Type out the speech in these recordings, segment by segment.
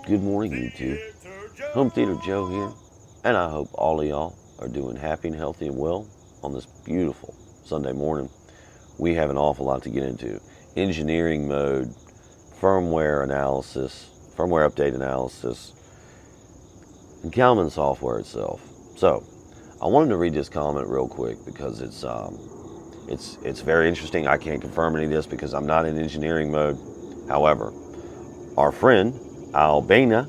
Good morning, YouTube. Home Theater Joe here, and I hope all of y'all are doing happy and healthy and well on this beautiful Sunday morning. We have an awful lot to get into. Engineering mode, firmware analysis, firmware update analysis, and CalMan software itself. So, I wanted to read this comment real quick because it's very interesting. I can't confirm any of this because I'm not in engineering mode. However, our friend Albana,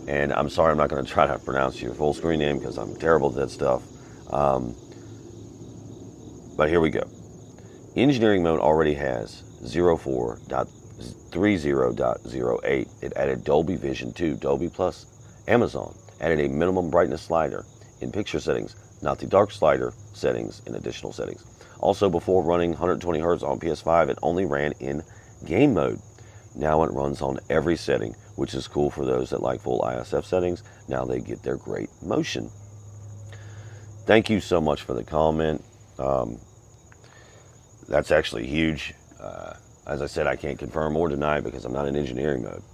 and I'm sorry, I'm not going to try to pronounce your full screen name because I'm terrible at that stuff. Um, but here we go. Engineering mode already has 04.30.08. It added Dolby Vision 2, Dolby Plus. Amazon added a minimum brightness slider in picture settings, not the dark slider settings in additional settings. Also, before running 120 Hz on PS5, it only ran in game mode. Now it runs on every setting, which is cool for those that like full ISF settings. Now they get their great motion. Thank you so much for the comment. That's actually huge. As I said, I can't confirm or deny because I'm not in engineering mode.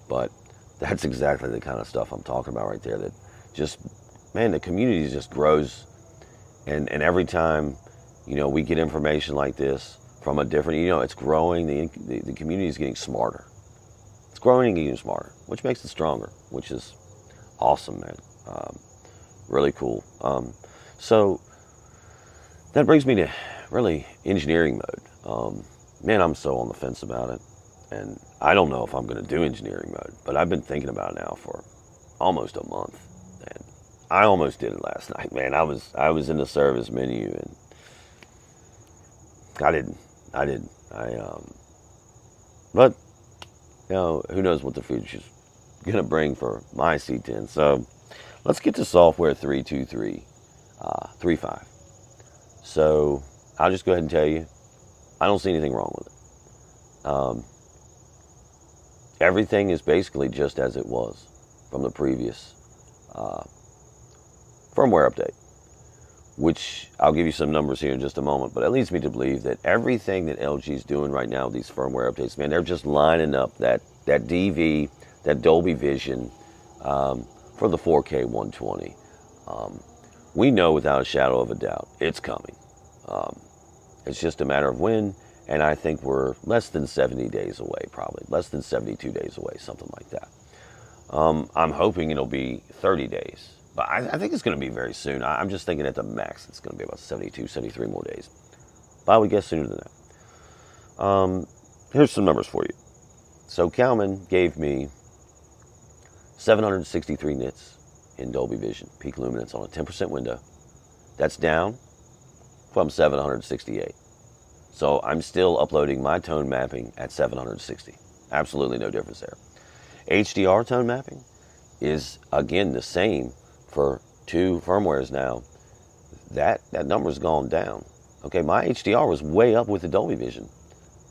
But that's exactly the kind of stuff I'm talking about right there. That just, man, the community just grows. And every time, we get information like this from a different, it's growing. The community is getting smarter. It's growing and getting smarter, which makes it stronger, which is awesome, man. Really cool. So that brings me to really engineering mode. Man, I'm so on the fence about it. And I don't know if I'm going to do engineering mode, but I've been thinking about it now for almost a month. And I almost did it last night, man. I was in the service menu and I didn't. But who knows what the future's gonna bring for my C10. So let's get to software 32335. So I'll just go ahead and tell you, I don't see anything wrong with it. Everything is basically just as it was from the previous firmware update, which I'll give you some numbers here in just a moment, but it leads me to believe that everything that LG is doing right now, these firmware updates, man, they're just lining up that DV, that Dolby Vision for the 4K 120. We know without a shadow of a doubt it's coming. It's just a matter of when, and I think we're less than 70 days away, probably less than 72 days away, something like that. I'm hoping it'll be 30 days, but I think it's going to be very soon. I'm just thinking at the max it's going to be about 72, 73 more days. But I would guess sooner than that. Here's some numbers for you. So CalMan gave me 763 nits in Dolby Vision, peak luminance on a 10% window. That's down from 768. So I'm still uploading my tone mapping at 760. Absolutely no difference there. HDR tone mapping is again the same for two firmwares now. That number's gone down. Okay, my HDR was way up with the Dolby Vision,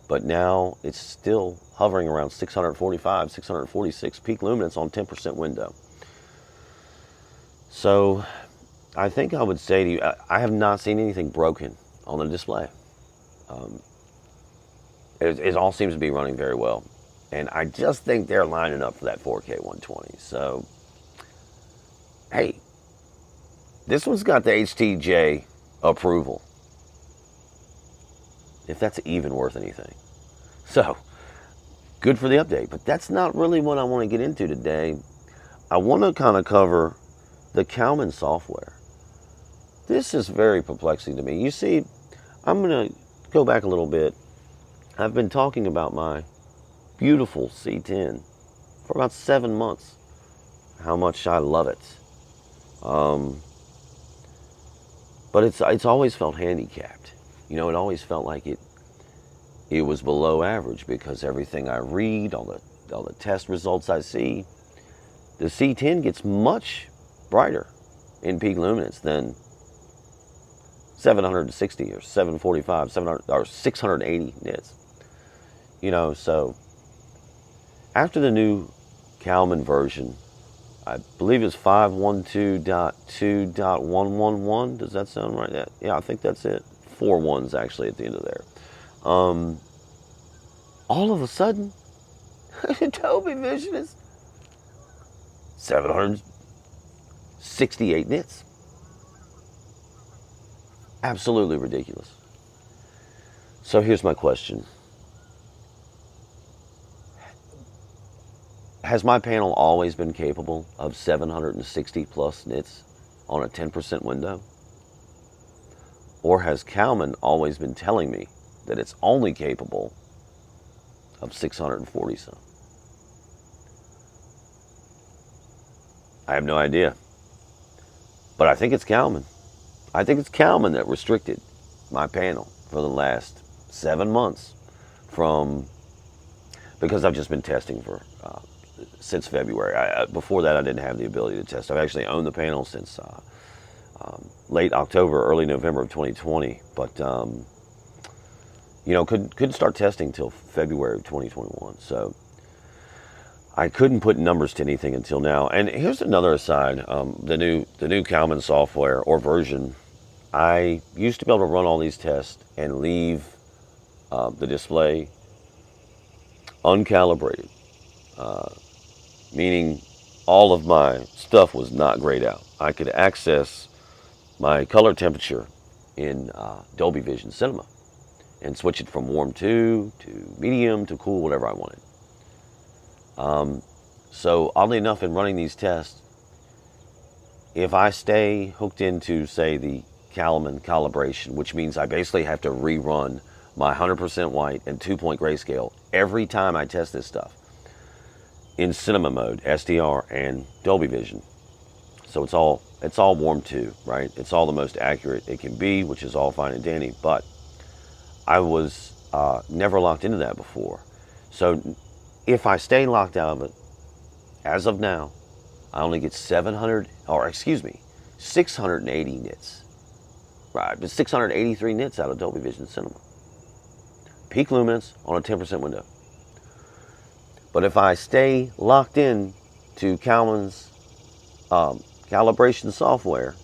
but now it's still hovering around 645, 646 peak luminance on 10% window. So I think I would say to you, I have not seen anything broken on the display. It all seems to be running very well. And I just think they're lining up for that 4K 120. So, hey, this one's got the HTJ approval, if that's even worth anything. So, good for the update. But that's not really what I want to get into today. I want to kind of cover the CalMan software. This is very perplexing to me. You see, I'm going to go back a little bit. I've been talking about my beautiful C10 for about 7 months. How much I love it. But it's always felt handicapped. It always felt like it was below average because everything I read, all the test results I see, the C10 gets much brighter in peak luminance than 760 or 745, 700 or 680 nits. So after the new CalMan version, I believe it's 512.2.111. Does that sound right? Yeah, I think that's it. 4 ones actually at the end of there. All of a sudden, Dolby Vision is 768 nits. Absolutely ridiculous. So here's my question. Has my panel always been capable of 760 plus nits on a 10% window? Or has CalMan always been telling me that it's only capable of 640 some? I have no idea. But I think it's CalMan. I think it's CalMan that restricted my panel for the last 7 months because I've just been testing since February. Before that, I didn't have the ability to test. I've actually owned the panel since late October, early November of 2020, but couldn't start testing till February of 2021. So I couldn't put numbers to anything until now. And here's another aside: the new CalMan software or version. I used to be able to run all these tests and leave the display uncalibrated, meaning all of my stuff was not grayed out. I could access my color temperature in Dolby Vision Cinema and switch it from warm to medium to cool, whatever I wanted. So oddly enough, in running these tests, if I stay hooked into, say, the CalMan calibration, which means I basically have to rerun my 100% white and 2-point grayscale every time I test this stuff in cinema mode, SDR, and Dolby Vision. So it's all warm to, right? It's all the most accurate it can be, which is all fine and dandy. But I was never locked into that before. So if I stay locked out of it, as of now, I only get 680 nits. Right, but 683 nits out of Dolby Vision Cinema. Peak luminance on a 10% window. But if I stay locked in to CalMan's calibration software,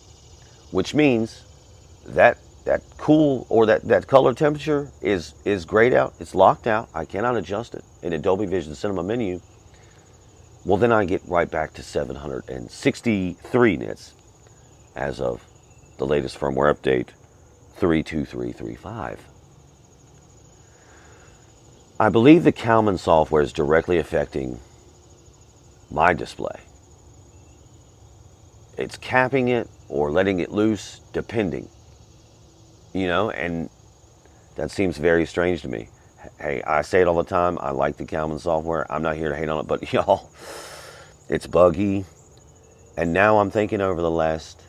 which means that cool or that color temperature is grayed out, it's locked out, I cannot adjust it in a Dolby Vision Cinema menu, well then I get right back to 763 nits as of the latest firmware update 32335. I believe the CalMan software is directly affecting my display. It's capping it or letting it loose, depending. And that seems very strange to me. Hey, I say it all the time, I like the CalMan software. I'm not here to hate on it, but y'all, it's buggy. And now I'm thinking over the last,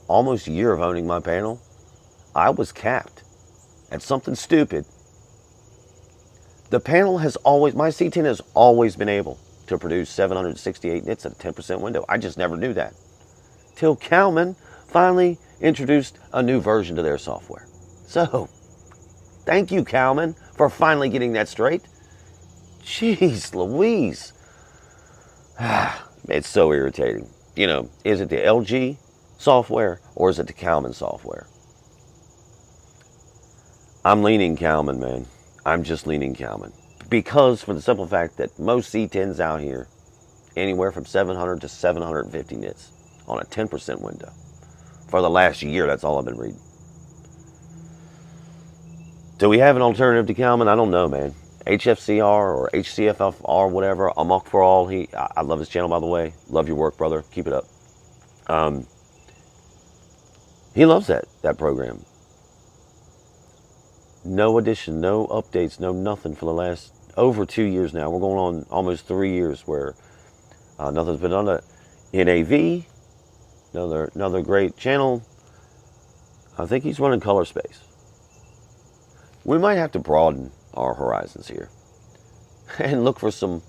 almost year of owning my panel, I was capped at something stupid. The panel my C10 has always been able to produce 768 nits at a 10% window. I just never knew that. Till CalMan finally introduced a new version to their software. So, thank you, CalMan, for finally getting that straight. Jeez Louise. It's so irritating. Is it the LG software or is it the CalMan software? I'm leaning CalMan, man. I'm just leaning CalMan. Because for the simple fact that most C10s out here, anywhere from 700 to 750 nits on a 10% window. For the last year, that's all I've been reading. Do we have an alternative to CalMan? I don't know, man. HFCR or HCFFR, whatever. Amok for all. I love his channel, by the way. Love your work, brother. Keep it up. He loves that program. No addition, no updates, no nothing for the last over 2 years now. We're going on almost 3 years where nothing's been done. NAV, another great channel. I think he's running color space. We might have to broaden our horizons here and look for some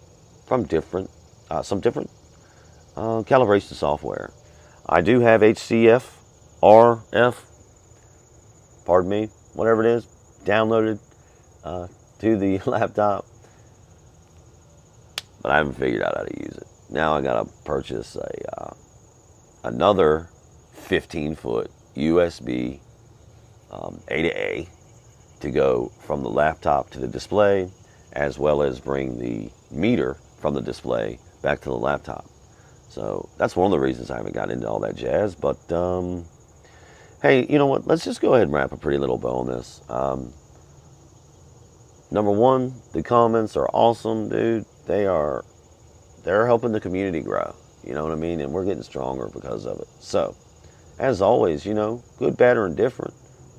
different calibration software. I do have HCF, RF, pardon me, whatever it is, downloaded to the laptop, but I haven't figured out how to use it. Now I gotta purchase another 15-foot USB A to A to go from the laptop to the display, as well as bring the meter from the display back to the laptop. So that's one of the reasons I haven't gotten into all that jazz. But hey, you know what? Let's just go ahead and wrap a pretty little bow on this. Number one, the comments are awesome, dude. They're helping the community grow. You know what I mean? And we're getting stronger because of it. So, as always, good, bad, or indifferent,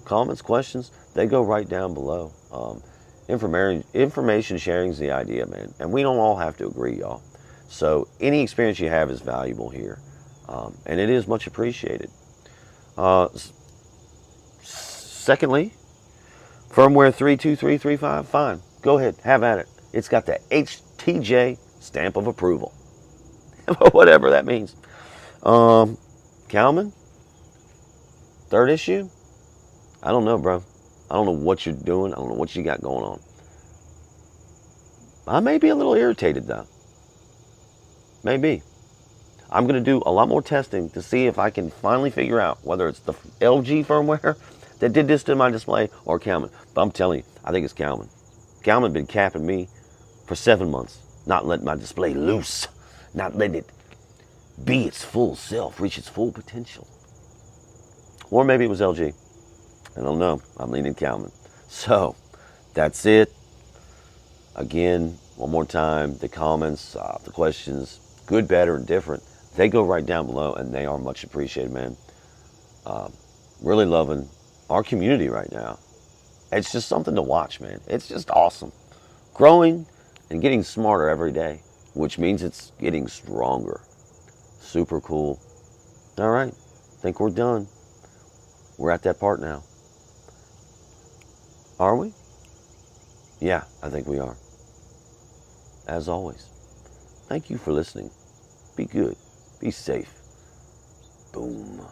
comments, questions, they go right down below. Information sharing is the idea, man. And we don't all have to agree, y'all. So any experience you have is valuable here. And it is much appreciated. Secondly, firmware 32335, fine. Go ahead, have at it. It's got the HTJ stamp of approval. Whatever that means. CalMan, third issue? I don't know, bro. I don't know what you're doing. I don't know what you got going on. I may be a little irritated, though. Maybe. I'm going to do a lot more testing to see if I can finally figure out whether it's the LG firmware that did this to my display or CalMan. But I'm telling you, I think it's CalMan. CalMan been capping me for 7 months, not letting my display loose, not letting it be its full self, reach its full potential. Or maybe it was LG. I don't know. I'm leaning CalMan. So, that's it. Again, one more time, the comments, the questions, good, bad, or indifferent, they go right down below, and they are much appreciated, man. Really loving our community right now. It's just something to watch, man. It's just awesome. Growing and getting smarter every day, which means it's getting stronger. Super cool. All right, think we're done. We're at that part now. Are we? Yeah, I think we are. As always, thank you for listening. Be good. Be safe. Boom.